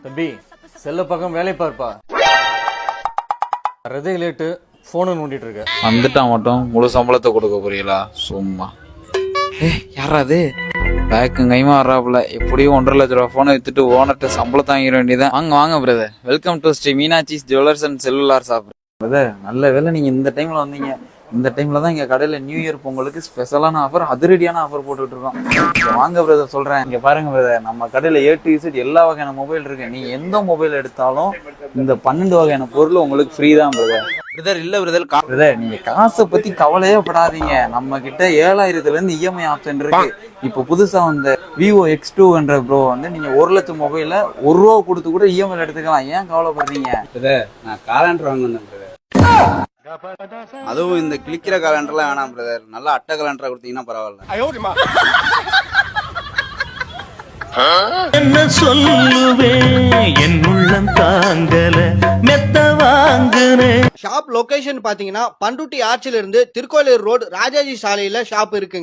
தம்பி செல்ல பக்கம் வேலை பார்ப்பா. ரதே லேட்டு போனை நோண்டிட்டு இருக்க. வந்துட்டா மட்டும் முழு சம்பளத்தை கொடுக்க போறீங்களா? சும்மா யாராது பேக்கும் கைமா வர்றாப்புல. எப்படியும் 1.5 லட்ச ரூபா போனை வித்துட்டு ஓனர்கிட்ட சம்பளம் தாங்கிட வேண்டியதான். வாங்க brother, welcome to Sri Meenakshi jewellers and cellular shop. Brother நல்ல வேலை நீங்க இந்த டைம்ல வந்தீங்க. இந்த டைம்ல தான் இங்க கடையில நியூ இயர் பொங்கலுக்கு ஸ்பெஷலான ஆஃபர், அதிரடியான ஆஃபர் போட்டுட்டு இருக்கோம். வாங்க பிரதர் சொல்றேன். இங்க பாருங்க பிரதர், நம்ம கடையில A to Z எல்லா வகையான மொபைல் இருக்கு. நீங்க எந்த மொபைல் எடுத்தாலும் இந்த 12 வகையான பொருள் உங்களுக்கு ஃப்ரீ தான் பிரதர். இல்ல பிரதர் பிரதர் நீங்க காசை பத்தி கவலையே படாதீங்க. நம்ம கிட்ட 7000ல இருந்து EMI ஆப்ஷன் இருக்கு. இப்போ புதுசா வந்த Vivo X2 என்ற ப்ரோ வந்து நீங்க 1 லட்சம் மொபைல 1 ரூபா கொடுத்து கூட EMI எடுத்துக்கலாம். ஏன் கவலைப்படுறீங்க? பிரதர் நான் காலண்டர் வாங்கணும் பிரதர். அதுவும் இந்த கிளிக்கிற காலண்டர்லாம் வேணாம் பிரதர். நல்லா அட்டை காலண்டரா கொடுத்தீங்கன்னா பரவாயில்ல. என்ன சொல்லுவேன் என் உள்ளம் தாங்கல மெத்த வாங்குனேன். ஷாப் லொகேஷன் பாத்தீங்கன்னா பண்ருட்டி ஆர்ச்சில இருந்து திருக்கோயிலூர் ரோடு ராஜாஜி சாலையில ஷாப் இருக்குங்க.